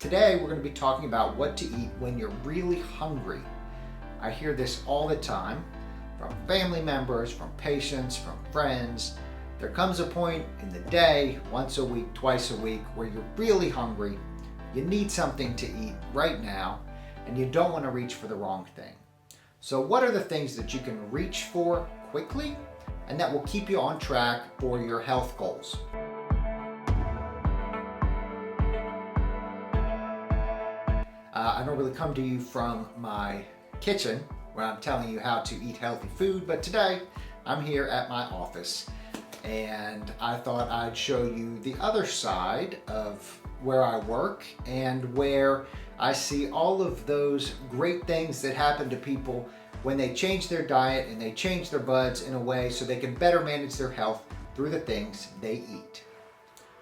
Today we're going to be talking about what to eat when you're really hungry. I hear this all the time from family members, from patients, from friends. There comes a point in the day, once a week, twice a week, where you're really hungry, you need something to eat right now, and you don't want to reach for the wrong thing. So what are the things that you can reach for quickly and that will keep you on track for your health goals? I don't really come to you from my kitchen where I'm telling you how to eat healthy food, but today I'm here at my office and I thought I'd show you the other side of where I work and where I see all of those great things that happen to people when they change their diet and they change their buds in a way so they can better manage their health through the things they eat.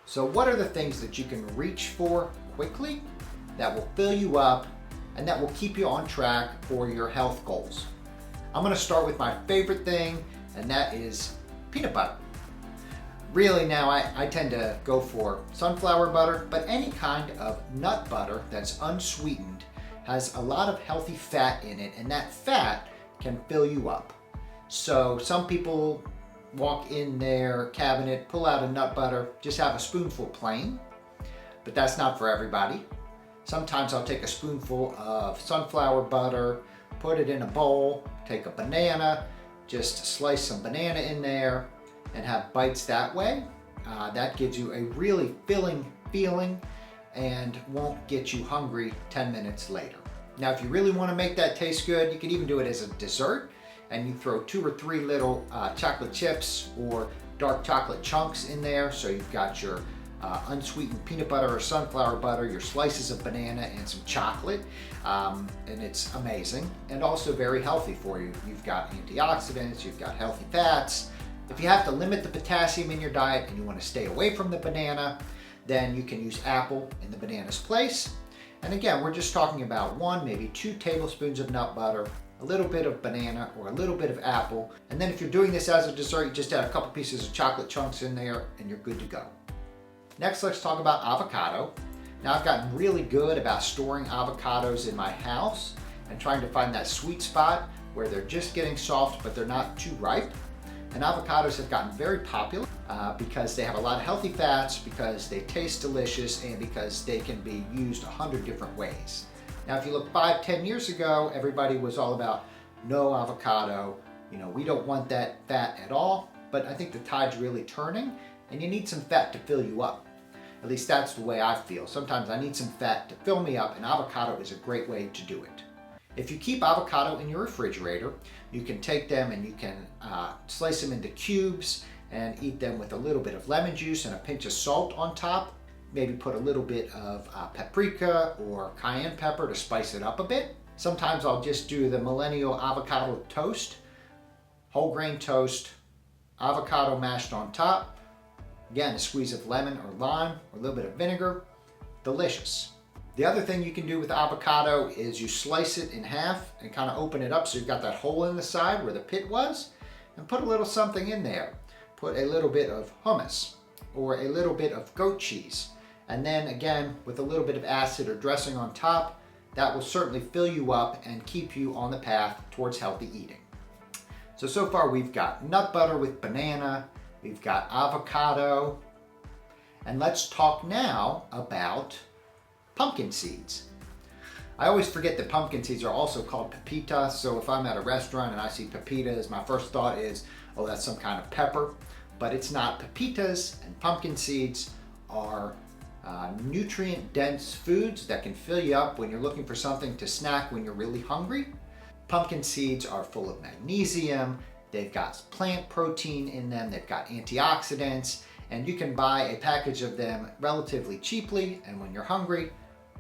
So what are the things that you can reach for quickly that will fill you up and that will keep you on track for your health goals? I'm going to start with my favorite thing, and that is peanut butter. Really now I tend to go for sunflower butter, but any kind of nut butter that's unsweetened has a lot of healthy fat in it, and that fat can fill you up. So some people walk in their cabinet, pull out a nut butter, just have a spoonful plain, but that's not for everybody. Sometimes I'll take a spoonful of sunflower butter, put it in a bowl, take a banana, just slice some banana in there and have bites that way. That gives you a really filling feeling and won't get you hungry 10 minutes later. Now, if you really want to make that taste good, you can even do it as a dessert, and you throw 2 or 3 little chocolate chips or dark chocolate chunks in there. So you've got your unsweetened peanut butter or sunflower butter, your slices of banana, and some chocolate, and it's amazing and also very healthy for you. You've got antioxidants, you've got healthy fats. If you have to limit the potassium in your diet and you want to stay away from the banana, then you can use apple in the banana's place. And again, we're just talking about 1, maybe 2 tablespoons of nut butter, a little bit of banana or a little bit of apple. And then if you're doing this as a dessert, you just add a couple pieces of chocolate chunks in there and you're good to go. Next, let's talk about avocado. Now, I've gotten really good about storing avocados in my house and trying to find that sweet spot where they're just getting soft, but they're not too ripe. And avocados have gotten very popular because they have a lot of healthy fats, because they taste delicious, and because they can be used 100 different ways. Now, if you look 5-10 years ago, everybody was all about no avocado. We don't want that fat at all, but I think the tide's really turning and you need some fat to fill you up. At least that's the way I feel. Sometimes I need some fat to fill me up, and avocado is a great way to do it. If you keep avocado in your refrigerator, you can take them and you can slice them into cubes and eat them with a little bit of lemon juice and a pinch of salt on top. Maybe put a little bit of paprika or cayenne pepper to spice it up a bit. Sometimes I'll just do the millennial avocado toast, whole grain toast, avocado mashed on top. Again, a squeeze of lemon or lime or a little bit of vinegar. Delicious. The other thing you can do with avocado is you slice it in half and kind of open it up so you've got that hole in the side where the pit was, and put a little something in there. Put a little bit of hummus or a little bit of goat cheese. And then again, with a little bit of acid or dressing on top, that will certainly fill you up and keep you on the path towards healthy eating. So far we've got nut butter with banana, we've got avocado, and let's talk now about pumpkin seeds. I always forget that pumpkin seeds are also called pepitas, so if I'm at a restaurant and I see pepitas, my first thought is, oh, that's some kind of pepper, but it's not. Pepitas and pumpkin seeds are nutrient-dense foods that can fill you up when you're looking for something to snack when you're really hungry. Pumpkin seeds are full of magnesium, they've got plant protein in them, they've got antioxidants, and you can buy a package of them relatively cheaply, and when you're hungry,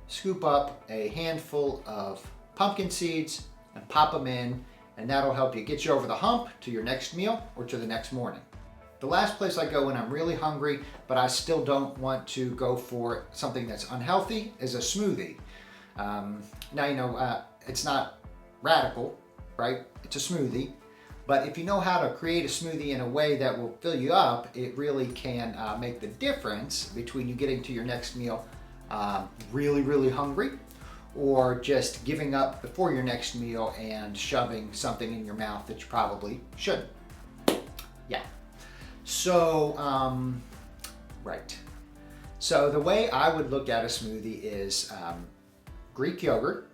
scoop up a handful of pumpkin seeds and pop them in, and that'll help you get you over the hump to your next meal or to the next morning. The last place I go when I'm really hungry, but I still don't want to go for something that's unhealthy, is a smoothie. Now, it's not radical, right? It's a smoothie. But if you know how to create a smoothie in a way that will fill you up, it really can make the difference between you getting to your next meal really, really hungry, or just giving up before your next meal and shoving something in your mouth that you probably shouldn't. Yeah. So, right. So the way I would look at a smoothie is Greek yogurt,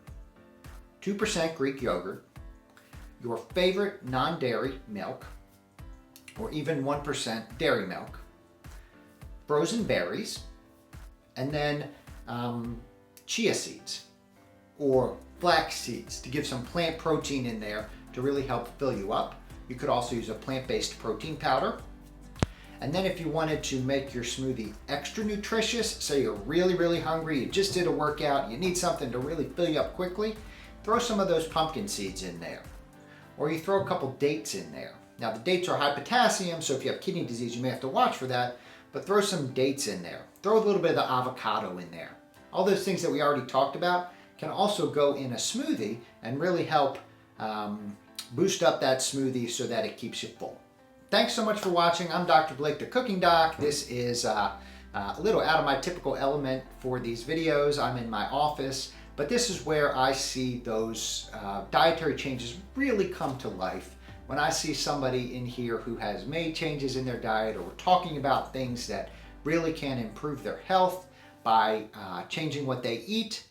2% Greek yogurt, your favorite non-dairy milk, or even 1% dairy milk, frozen berries, and then chia seeds or flax seeds to give some plant protein in there to really help fill you up. You could also use a plant-based protein powder. And then if you wanted to make your smoothie extra nutritious, say you're really, really hungry, you just did a workout, you need something to really fill you up quickly, throw some of those pumpkin seeds in there. Or you throw a couple dates in there. Now the dates are high potassium, so if you have kidney disease, you may have to watch for that, but throw some dates in there. Throw a little bit of the avocado in there. All those things that we already talked about can also go in a smoothie and really help boost up that smoothie so that it keeps you full. Thanks so much for watching. I'm Dr. Blake, the Cooking Doc. This is a little out of my typical element for these videos. I'm in my office, but this is where I see those dietary changes really come to life. When I see somebody in here who has made changes in their diet, or we're talking about things that really can improve their health by changing what they eat,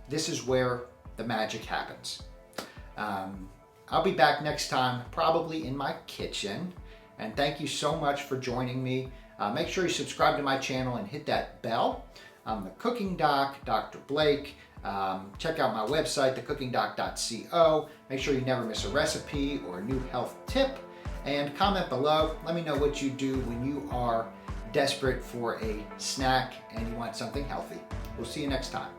this is where the magic happens. I'll be back next time, probably in my kitchen. And thank you so much for joining me. Make sure you subscribe to my channel and hit that bell. I'm the Cooking Doc, Dr. Blake. Check out my website, thecookingdoc.co. Make sure you never miss a recipe or a new health tip. And comment below. Let me know what you do when you are desperate for a snack and you want something healthy. We'll see you next time.